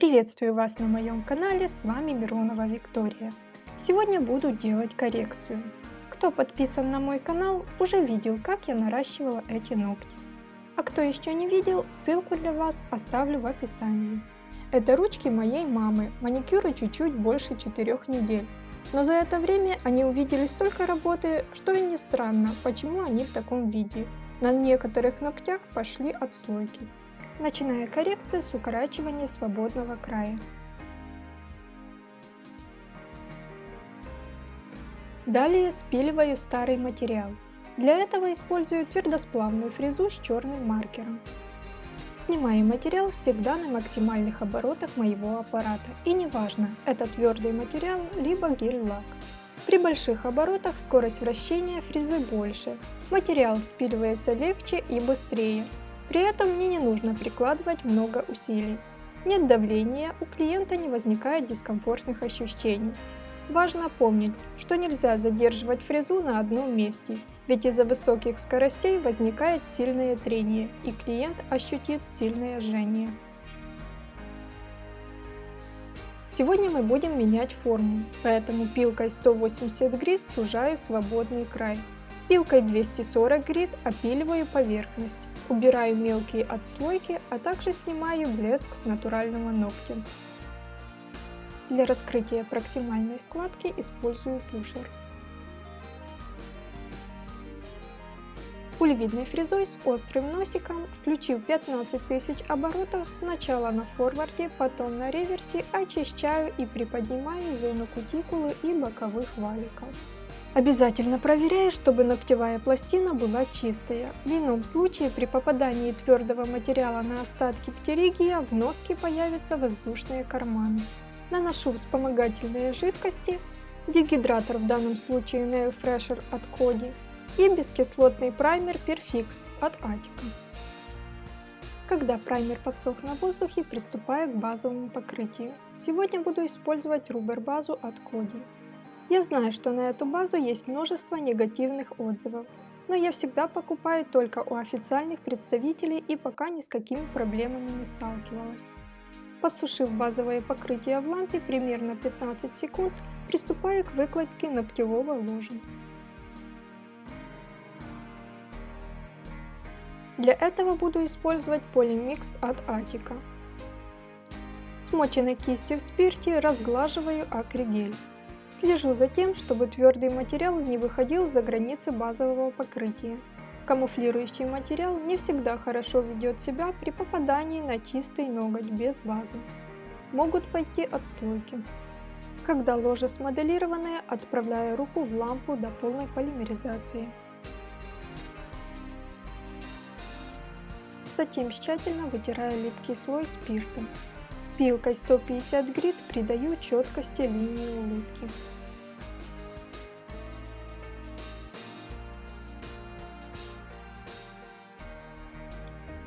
Приветствую вас на моем канале, с вами Миронова Виктория. Сегодня буду делать коррекцию. Кто подписан на мой канал, уже видел, как я наращивала эти ногти. А кто еще не видел, ссылку для вас оставлю в описании. Это ручки моей мамы, маникюру чуть-чуть больше 4 недель. Но за это время они увидели столько работы, что и не странно, почему они в таком виде. На некоторых ногтях пошли отслойки. Начиная коррекцию с укорачивания свободного края. Далее спиливаю старый материал. Для этого использую твердосплавную фрезу с черным маркером. Снимаю материал всегда на максимальных оборотах моего аппарата, и неважно, это твердый материал либо гель-лак. При больших оборотах скорость вращения фрезы больше, материал спиливается легче и быстрее. При этом мне не нужно прикладывать много усилий. Нет давления, у клиента не возникает дискомфортных ощущений. Важно помнить, что нельзя задерживать фрезу на одном месте, ведь из-за высоких скоростей возникает сильное трение, и клиент ощутит сильное жжение. Сегодня мы будем менять форму, поэтому пилкой 180 грит сужаю свободный край. Пилкой 240 грит опиливаю поверхность, убираю мелкие отслойки, а также снимаю блеск с натурального ногтя. Для раскрытия проксимальной складки использую пушер. Пулевидной фрезой с острым носиком, включив 15 тысяч оборотов, сначала на форварде, потом на реверсе, очищаю и приподнимаю зону кутикулы и боковых валиков. Обязательно проверяю, чтобы ногтевая пластина была чистая. В ином случае при попадании твердого материала на остатки птеригия в носке появятся воздушные карманы. Наношу вспомогательные жидкости, дегидратор в данном случае Nail Fresher от Coty и бескислотный праймер Perfix от Attica. Когда праймер подсох на воздухе, приступаю к базовому покрытию. Сегодня буду использовать Rubber базу от Coty. Я знаю, что на эту базу есть множество негативных отзывов, но я всегда покупаю только у официальных представителей и пока ни с какими проблемами не сталкивалась. Подсушив базовое покрытие в лампе примерно 15 секунд, приступаю к выкладке ногтевого ложа. Для этого буду использовать полимикс от Attica. Смоченной кистью в спирте разглаживаю акригель. Слежу за тем, чтобы твердый материал не выходил за границы базового покрытия. Камуфлирующий материал не всегда хорошо ведет себя при попадании на чистый ноготь без базы. Могут пойти отслойки. Когда ложе смоделированное, отправляю руку в лампу до полной полимеризации. Затем тщательно вытираю липкий слой спирта. Пилкой 150 грит придаю четкости линии улыбки.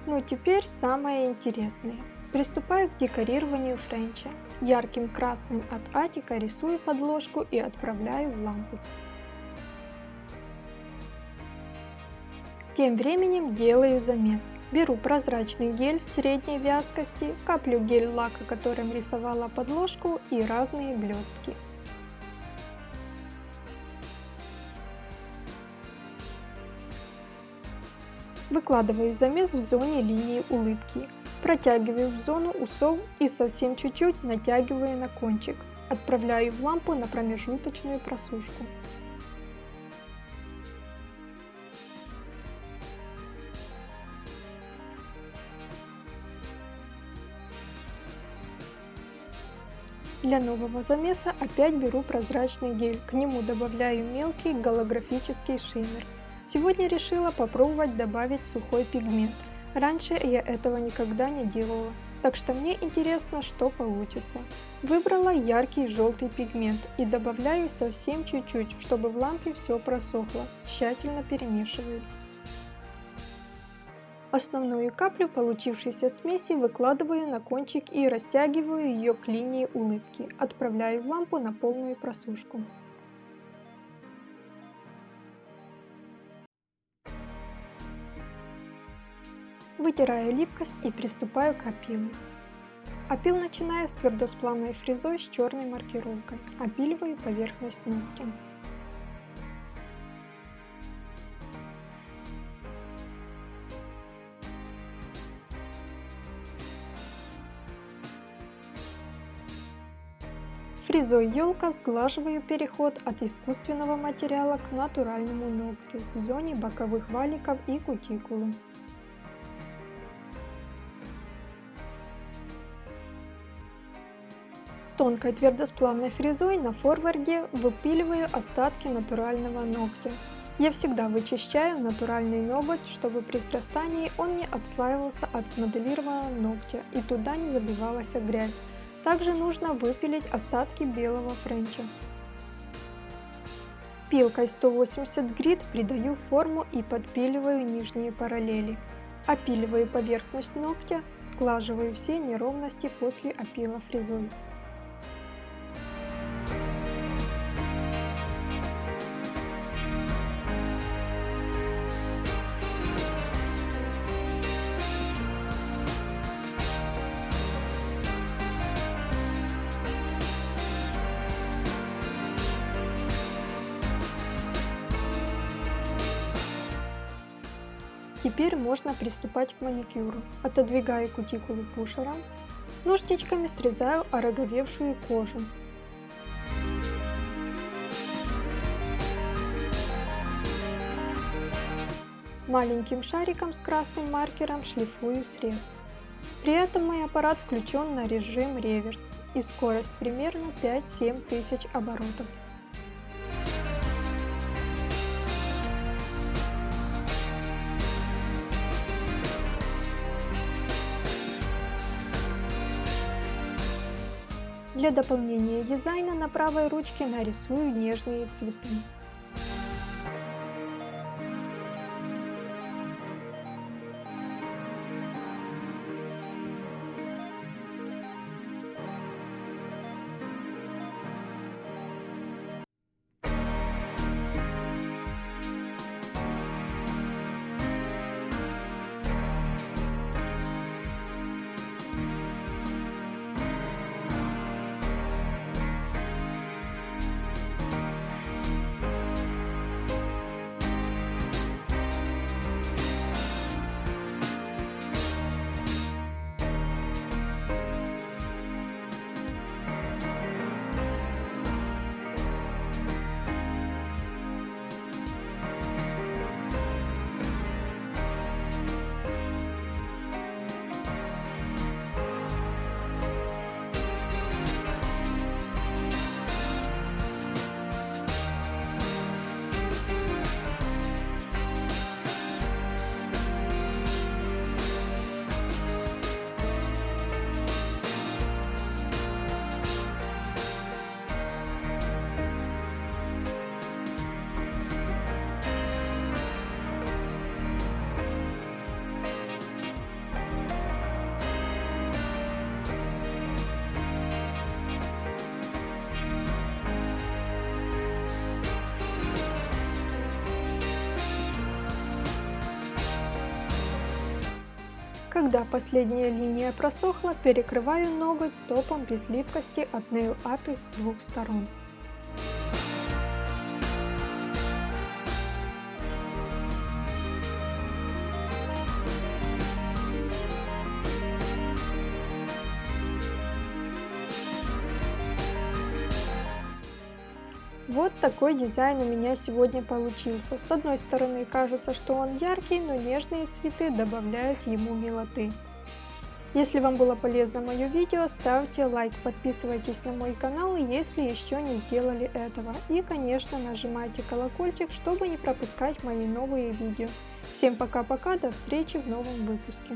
Ну теперь самое интересное. Приступаю к декорированию френча. Ярким красным от Attica рисую подложку и отправляю в лампу. Тем временем делаю замес. Беру прозрачный гель средней вязкости, каплю гель-лака, которым рисовала подложку, и разные блестки. Выкладываю замес в зоне линии улыбки. Протягиваю в зону усов и совсем чуть-чуть натягиваю на кончик. Отправляю в лампу на промежуточную просушку. Для нового замеса опять беру прозрачный гель, к нему добавляю мелкий голографический шиммер. Сегодня решила попробовать добавить сухой пигмент. Раньше я этого никогда не делала, так что мне интересно, что получится. Выбрала яркий желтый пигмент и добавляю совсем чуть-чуть, чтобы в лампе все просохло. Тщательно перемешиваю. Основную каплю получившейся смеси выкладываю на кончик и растягиваю ее к линии улыбки. Отправляю в лампу на полную просушку. Вытираю липкость и приступаю к опилу. Опил начиная с твердосплавной фрезой с черной маркировкой. Опиливаю поверхность ногтем. Фрезой елка сглаживаю переход от искусственного материала к натуральному ногтю в зоне боковых валиков и кутикулы. Тонкой твердосплавной фрезой на форварде выпиливаю остатки натурального ногтя. Я всегда вычищаю натуральный ноготь, чтобы при срастании он не отслаивался от смоделированного ногтя и туда не забивалась грязь. Также нужно выпилить остатки белого френча. Пилкой 180 грит придаю форму и подпиливаю нижние параллели. Опиливаю поверхность ногтя, сглаживаю все неровности после опила фрезой. Теперь можно приступать к маникюру. Отодвигаю кутикулу пушером, ножничками срезаю ороговевшую кожу. Маленьким шариком с красным маркером шлифую срез. При этом мой аппарат включен на режим реверс и скорость примерно 5-7 тысяч оборотов. Для дополнения дизайна на правой ручке нарисую нежные цветы. Когда последняя линия просохла, перекрываю ноготь топом без липкости от Nail Appeal с двух сторон. Вот такой дизайн у меня сегодня получился. С одной стороны кажется, что он яркий, но нежные цветы добавляют ему милоты. Если вам было полезно мое видео, ставьте лайк, подписывайтесь на мой канал, если еще не сделали этого. И, конечно, нажимайте колокольчик, чтобы не пропускать мои новые видео. Всем пока-пока, до встречи в новом выпуске.